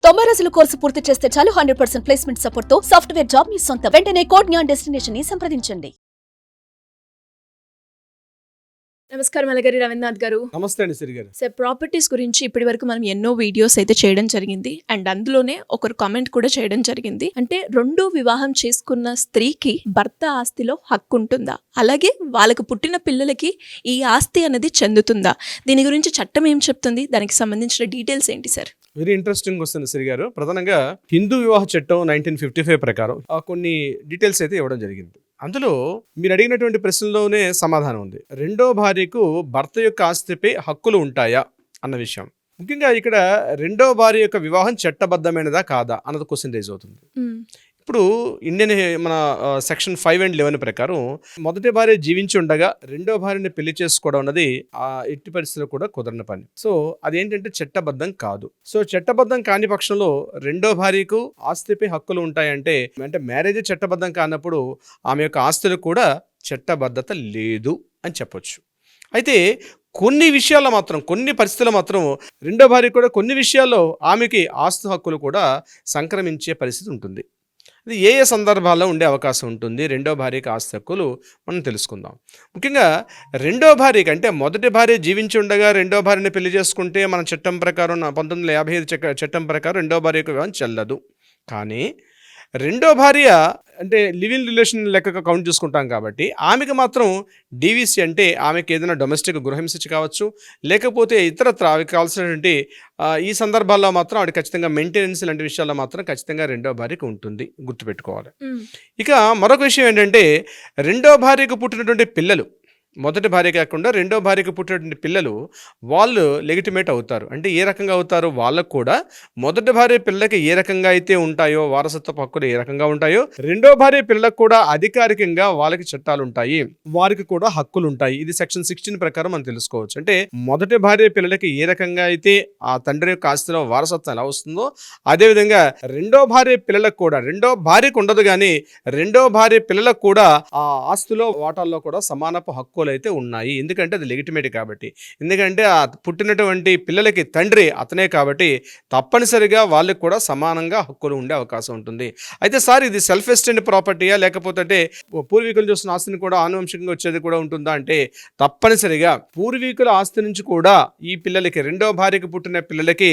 90 రోజుల కోర్సు పూర్తి చేస్తే చాలు 100% ప్లేస్మెంట్ సపోర్ట్ తో సాఫ్ట్వేర్ జాబ్ మీ సొంతం. వెంటనే కోడ్ జ్ఞాన్ డెస్టినేషన్ ని సంప్రదించండి. నమస్కారం అలగారి రవీంద్రనాథ్ గారు. నమస్తే అండి సిరి గారు. సార్, ప్రాపర్టీస్ గురించి ఇప్పటి వరకు మనం ఎన్నో వీడియోస్ అయితే చేయడం జరిగింది. అండ్ అందులోనే ఒకరు కామెంట్ కూడా చేయడం జరిగింది. అంటే రెండో వివాహం చేసుకున్న స్త్రీకి భర్త ఆస్తిలో హక్కు ఉంటుందా, అలాగే వాళ్ళకు పుట్టిన పిల్లలకి ఈ ఆస్తి అనేది చెందుతుందా, దీని గురించి చట్టం ఏం చెప్తుంది, దానికి సంబంధించిన డీటెయిల్స్ ఏంటి సార్? వెరీ ఇంట్రెస్టింగ్ వస్తుంది సిరి గారు. ప్రధానంగా హిందూ వివాహ చట్టం 1955 ప్రకారం కొన్ని డీటెయిల్స్ అయితే ఇవ్వడం జరిగింది. అందులో మీరు అడిగినటువంటి ప్రశ్నలోనే సమాధానం ఉంది. రెండో భార్యకు భర్త యొక్క ఆస్తిపై హక్కులు ఉంటాయా అన్న విషయం. ముఖ్యంగా ఇక్కడ రెండో భార్య యొక్క వివాహం చట్టబద్ధమైనదా కాదా అన్నది క్వశ్చన్ రేజ్ అవుతుంది. ఇప్పుడు ఇండియన్ మన సెక్షన్ 5 and 11 ప్రకారం మొదటి భార్య జీవించి ఉండగా రెండో భార్యని పెళ్లి చేసుకోవడం అన్నది ఎట్టి పరిస్థితుల్లో కూడా కుదరని పని. సో అదేంటంటే చట్టబద్ధం కాదు. సో చట్టబద్ధం కాని పక్షంలో రెండో భార్యకు ఆస్తిపై హక్కులు ఉంటాయంటే అంటే మ్యారేజ్ చట్టబద్ధం కానప్పుడు ఆమె యొక్క ఆస్తులు కూడా చట్టబద్ధత లేదు అని చెప్పొచ్చు. అయితే కొన్ని విషయాల్లో మాత్రం కొన్ని పరిస్థితుల్లో మాత్రం రెండో భార్య కూడా కొన్ని విషయాల్లో ఆమెకి ఆస్తు హక్కులు కూడా సంక్రమించే పరిస్థితి ఉంటుంది. ఇది ఏ సందర్భాల్లో ఉండే అవకాశం ఉంటుంది రెండో భార్యకి ఆస్తి హక్కులు మనం తెలుసుకుందాం. ముఖ్యంగా రెండో భార్యకి అంటే మొదటి భార్య జీవించి ఉండగా రెండో భార్యని పెళ్లి చేసుకుంటే మన చట్టం ప్రకారం 1955 చట్టం ప్రకారం రెండో భార్యకు వివాహం చెల్లదు. కానీ రెండో భార్య అంటే లివింగ్ రిలేషన్ లెక్కగా కౌంట్ చేసుకుంటాం కాబట్టి ఆమెకు మాత్రం డీవీసీ అంటే ఆమెకి ఏదైనా డొమెస్టిక్ గృహహింస కావచ్చు, లేకపోతే ఇతరత్ర ఆమెకు కావాల్సినటువంటి ఈ సందర్భాల్లో మాత్రం ఆవిడ ఖచ్చితంగా మెయింటెనెన్స్ లాంటి విషయాల్లో మాత్రం ఖచ్చితంగా రెండో భార్యకు ఉంటుంది, గుర్తుపెట్టుకోవాలి. ఇక మరొక విషయం ఏంటంటే రెండో భార్యకు పుట్టినటువంటి పిల్లలు మొదటి భార్య కాకుండా రెండో భార్యకు పుట్టినటువంటి పిల్లలు వాళ్ళు లెగిటిమేట్ అవుతారు. అంటే ఏ రకంగా అవుతారు, వాళ్ళకు కూడా మొదటి భార్య పిల్లలకి ఏ రకంగా అయితే ఉంటాయో వారసత్వ హక్కులు ఏ రకంగా ఉంటాయో రెండో భార్య పిల్లలకు కూడా అధికారికంగా వాళ్ళకి చట్టాలు ఉంటాయి, వారికి కూడా హక్కులు ఉంటాయి. ఇది సెక్షన్ 16 ప్రకారం మనం తెలుసుకోవచ్చు. అంటే మొదటి భార్య పిల్లలకి ఏ రకంగా అయితే ఆ తండ్రి యొక్క ఆస్తిలో వారసత్వం ఎలా వస్తుందో అదేవిధంగా రెండో భార్య పిల్లలకు కూడా, రెండో భార్యకు ఉండదు కానీ రెండో భార్య పిల్లలకు కూడా ఆ ఆస్తిలో వాటాల్లో కూడా సమానపు హక్కులు అయితే ఉన్నాయి. ఎందుకంటే అది లెగిటిమేట్ కాబట్టి, ఎందుకంటే ఆ పుట్టినటువంటి పిల్లలకి తండ్రి అతనే కాబట్టి తప్పనిసరిగా వాళ్ళకి కూడా సమానంగా హక్కులు ఉండే అవకాశం ఉంటుంది. అయితే సార్ ఇది సెల్ఫ్ ఎస్టెండ్ ప్రాపర్టీయా లేకపోతే అంటే పూర్వీకులు చూసిన ఆస్తిని కూడా ఆనువంశికంగా వచ్చేది కూడా ఉంటుందా అంటే తప్పనిసరిగా పూర్వీకుల ఆస్తి నుంచి కూడా ఈ పిల్లలకి రెండో భార్యకి పుట్టిన పిల్లలకి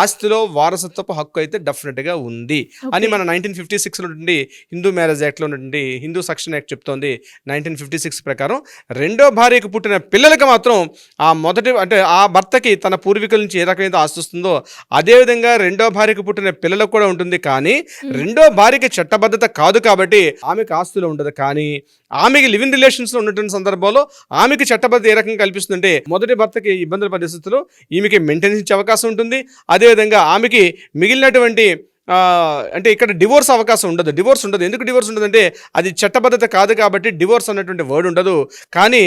ఆస్తిలో వారసత్వపు హక్కు అయితే డెఫినెట్ గా ఉంది అని మన 1956 నుండి హిందూ మ్యారేజ్ యాక్ట్ లో నుండి హిందూ సక్షన్ యాక్ట్ చెప్తోంది. 1956 ప్రకారం రెండో భార్యకు పుట్టిన పిల్లలకి మాత్రం ఆ మొదటి అంటే ఆ భర్తకి తన పూర్వీకుల నుంచి ఏ రకమైన ఆస్తి వస్తుందో అదేవిధంగా రెండో భార్యకు పుట్టిన పిల్లలకు కూడా ఉంటుంది. కానీ రెండో భార్యకి చట్టబద్ధత కాదు కాబట్టి ఆమెకు ఆస్తులు ఉండదు. కానీ ఆమెకి లివింగ్ రిలేషన్స్లో ఉన్నటువంటి సందర్భంలో ఆమెకి చట్టబద్ధత ఏ రకంగా కల్పిస్తుందంటే మొదటి భర్తకి ఇబ్బందుల పరిస్థితుల్లో ఈమెకి మెయింటెనెన్స్ ఇచ్చే అవకాశం ఉంటుంది. అదేవిధంగా ఆమెకి మిగిలినటువంటి అంటే ఇక్కడ డివోర్స్ అవకాశం ఉండదు, డివోర్స్ ఉండదు. ఎందుకు డివోర్స్ ఉండదంటే అది చట్టబద్ధత కాదు కాబట్టి డివోర్స్ అన్నటువంటి వర్డ్ ఉండదు. కానీ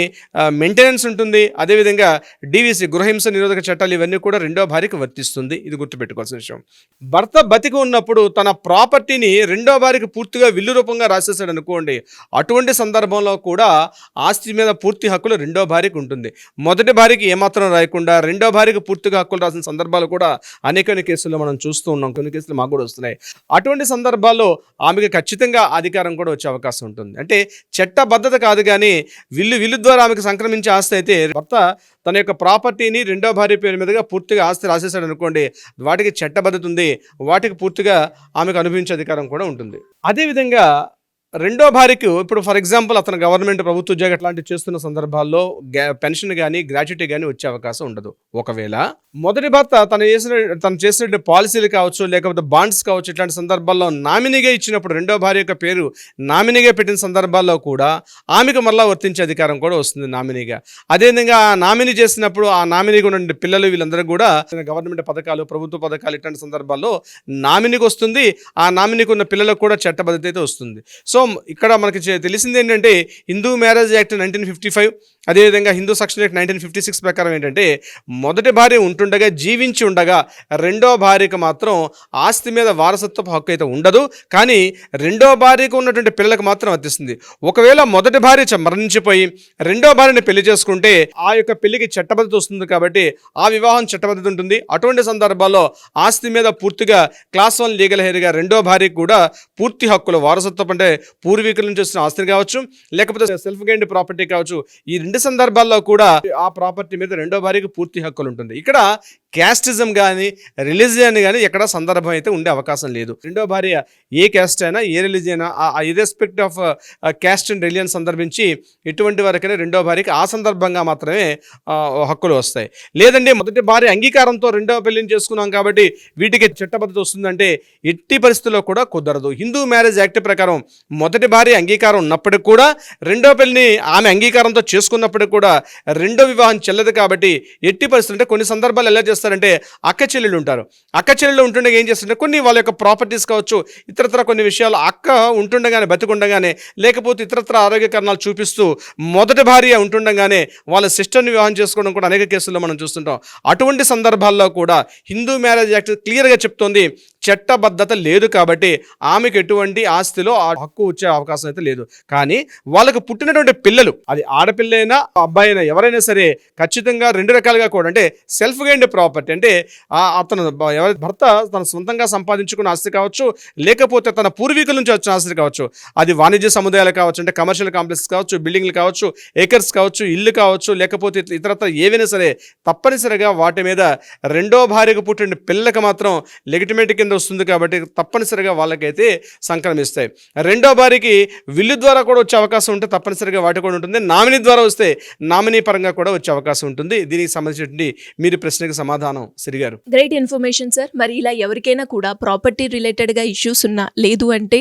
మెయింటెనెన్స్ ఉంటుంది. అదేవిధంగా డీవీసీ గృహహింస నిరోధక చట్టాలు ఇవన్నీ కూడా రెండో భార్యకు వర్తిస్తుంది. ఇది గుర్తుపెట్టుకోవాల్సిన విషయం. భర్త బతికి ఉన్నప్పుడు తన ప్రాపర్టీని రెండో భార్యకు పూర్తిగా విల్లు రూపంగా రాసేసాడు అనుకోండి, అటువంటి సందర్భంలో కూడా ఆస్తి మీద పూర్తి హక్కులు రెండో భార్యకు ఉంటుంది. మొదటి భార్యకి ఏమాత్రం రాయకుండా రెండో భార్యకు పూర్తిగా హక్కులు రాసిన సందర్భాలు కూడా అనేక కేసుల్లో మనం చూస్తూ ఉన్నాం. కొన్ని కేసులు మాకు కూడా వస్తున్నాయి. అటువంటి సందర్భాల్లో ఆమెకి ఖచ్చితంగా అధికారం కూడా వచ్చే అవకాశం ఉంటుంది. అంటే చట్టబద్ధత కాదు కానీ విల్లు ద్వారా ఆమెకు సంక్రమించే ఆస్తి అయితే భర్త తన యొక్క ప్రాపర్టీని రెండో భార్య పేరు మీదుగా పూర్తిగా ఆస్తి రాసేసాడు అనుకోండి, వాటికి చట్టబద్ధత ఉంది, వాటికి పూర్తిగా ఆమెకు అనుభవించే అధికారం కూడా ఉంటుంది. అదేవిధంగా రెండో భార్యకు ఇప్పుడు ఫర్ ఎగ్జాంపుల్ అతను గవర్నమెంట్ ప్రభుత్వ ఉద్యోగం అట్లాంటివి చేస్తున్న సందర్భాల్లో పెన్షన్ కానీ గ్రాట్యుటీ కానీ వచ్చే అవకాశం ఉండదు. ఒకవేళ మొదటి భర్త తను చేసిన పాలసీలు కావచ్చు లేకపోతే బాండ్స్ కావచ్చు ఇట్లాంటి సందర్భాల్లో నామినీగా ఇచ్చినప్పుడు రెండో భార్య యొక్క పేరు నామినీగా పెట్టిన సందర్భాల్లో కూడా ఆమెకు మళ్ళా వర్తించే అధికారం కూడా వస్తుంది నామినీగా. అదేవిధంగా ఆ నామినీ చేసినప్పుడు ఆ నామినీగా ఉన్న పిల్లలు వీళ్ళందరూ కూడా గవర్నమెంట్ పథకాలు ప్రభుత్వ పథకాలు ఇట్లాంటి సందర్భాల్లో నామినీకి వస్తుంది. ఆ నామినీకి ఉన్న పిల్లలకు కూడా చట్టబద్ధత అయితే వస్తుంది. సో సో ఇక్కడ మనకి తెలిసింది ఏంటంటే హిందూ మ్యారేజ్ యాక్ట్ 1955, అదేవిధంగా హిందూ సెక్షన్ యాక్ట్ 1956 ప్రకారం ఏంటంటే మొదటి భార్య ఉంటుండగా జీవించి ఉండగా రెండో భార్యకు మాత్రం ఆస్తి మీద వారసత్వపు హక్కు అయితే ఉండదు, కానీ రెండో భార్యకు ఉన్నటువంటి పిల్లలకు మాత్రం వర్తిస్తుంది. ఒకవేళ మొదటి భార్య మరణించిపోయి రెండో భార్యని పెళ్లి చేసుకుంటే ఆ యొక్క పెళ్లికి చట్టబద్ధత వస్తుంది, కాబట్టి ఆ వివాహం చట్టబద్ధత ఉంటుంది. అటువంటి సందర్భాల్లో ఆస్తి మీద పూర్తిగా క్లాస్ 1 లీగల్ హెయిర్గా రెండో భార్యకు కూడా పూర్తి హక్కులు, వారసత్వం అంటే పూర్వీకుల నుంచి వచ్చిన ఆస్తిని కావచ్చు, లేకపోతే సెల్ఫ్ గెయిన్డ్ ప్రాపర్టీ కావచ్చు, ఈ రెండు సందర్భాల్లో కూడా ఆ ప్రాపర్టీ మీద రెండో భార్యకు పూర్తి హక్కులు ఉంటుంది. ఇక్కడ క్యాస్టిజం కానీ రిలీజియన్ కానీ ఎక్కడ సందర్భం అయితే ఉండే అవకాశం లేదు. రెండో భార్య ఏ క్యాస్ట్ అయినా ఏ religion irrespective of caste and religion సందర్భించి ఎటువంటి వరకైనా రెండో భార్యకి ఆ సందర్భంగా మాత్రమే హక్కులు వస్తాయి. లేదండి మొదటి భార్య అంగీకారంతో రెండో పెళ్లిని చేసుకున్నాం కాబట్టి వీటికి చట్టబద్ధత వస్తుందంటే ఎట్టి పరిస్థితుల్లో కూడా కుదరదు. హిందూ మ్యారేజ్ యాక్ట్ ప్రకారం మొదటి భార్య అంగీకారం ఉన్నప్పటికి కూడా రెండో పెళ్లిని ఆమె అంగీకారంతో చేసుకున్నప్పటికి కూడా రెండో వివాహం చెల్లదు. కాబట్టి ఎట్టి పరిస్థితులు అంటే కొన్ని సందర్భాలు ఎలా చేస్తారంటే అక్క చెల్లెళ్ళు ఉంటారు, అక్క చెల్లెళ్ళు ఉంటుండగా ఏం చేస్తుంటే కొన్ని వాళ్ళ యొక్క ప్రాపర్టీస్ కావచ్చు, ఇతరత్ర కొన్ని విషయాలు అక్క ఉంటుండగానే బతికుండగానే లేకపోతే ఇతరత్ర ఆరోగ్య కారణాలు చూపిస్తూ మొదటి భార్య ఉంటుండగానే వాళ్ళ సిస్టర్ని వివాహం చేసుకోవడం కూడా అనేక కేసుల్లో మనం చూస్తుంటాం. అటువంటి సందర్భాల్లో కూడా హిందూ మ్యారేజ్ యాక్ట్ క్లియర్గా చెప్తోంది చట్టబద్ధత లేదు, కాబట్టి ఆమెకు ఎటువంటి ఆస్తిలో ఆ హక్కు వచ్చే అవకాశం అయితే లేదు. కానీ వాళ్ళకు పుట్టినటువంటి పిల్లలు, అది ఆడపిల్ల అయినా అబ్బాయి అయినా ఎవరైనా సరే ఖచ్చితంగా రెండు రకాలుగా కూడా, అంటే సెల్ఫ్ గెయిన్డ్ ప్రాపర్టీ అంటే అతను ఎవరి భర్త తన సొంతంగా సంపాదించుకున్న ఆస్తి కావచ్చు, లేకపోతే తన పూర్వీకుల నుంచి వచ్చిన ఆస్తి కావచ్చు, అది వాణిజ్య సముదాయాలు కావచ్చు, అంటే కమర్షియల్ కాంప్లెక్స్ కావచ్చు, బిల్డింగ్లు కావచ్చు, ఏకర్స్ కావచ్చు, ఇల్లు కావచ్చు, లేకపోతే ఇతరత్ర ఏవైనా సరే తప్పనిసరిగా వాటి మీద రెండో భార్యకు పుట్టిన పిల్లలకు మాత్రం లెగిటిమేట్ కింద వస్తుంది. కాబట్టి తప్పనిసరిగా వాళ్ళకైతే సంక్రమిస్తాయి. రెండో భార్యకి విల్లు ద్వారా కూడా వచ్చే అవకాశం ఉంటే తప్పనిసరిగా వాటి కూడా ఉంటుంది. నామినీ ద్వారా వస్తే నామినీ పరంగా కూడా వచ్చే అవకాశం ఉంటుంది. దీనికి సంబంధించి మీరు ప్రశ్నకి సమాధానం సిరిగారు. Great information sir. మరి ఇలా ఎవరికైనా కూడా ప్రాపర్టీ రిలేటెడ్గా ఇష్యూస్ ఉన్నా, లేదు అంటే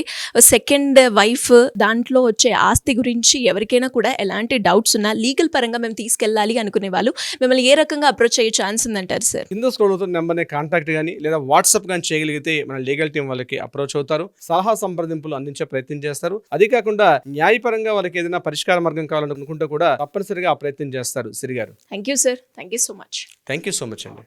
సెకండ్ వైఫ్ దాంట్లో వచ్చే ఆస్తి గురించి ఎవరికైనా కూడా ఎలాంటి డౌట్స్ ఉన్నా, లీగల్ పరంగా మేము తీసుకెళ్ళాలి అనుకునే వాళ్ళు మిమ్మల్ని ఏ రకంగా అప్రోచ్ అయ్యే ఛాన్స్ ఉందంటారు సార్? కింద స్క్రోల్ అవుతున్న నెంబర్ని కాంటాక్ట్ కానీ లేదా వాట్సాప్ కానీ చేయగలిగితే మన లీగల్ టీం వాళ్ళకి అప్రోచ్ అవుతారు, సలహా సంప్రదింపులు అందించే ప్రయత్నం చేస్తారు. అది కాకుండా న్యాయపరంగా వాళ్ళకి ఏదైనా పరిష్కార మార్గం కావాలనుకుంటే కూడా తప్పనిసరిగా ఆ ప్రయత్నం చేస్తారు. సిరిగారు, thank you sir. Thank you so much. Thank you so much అండి.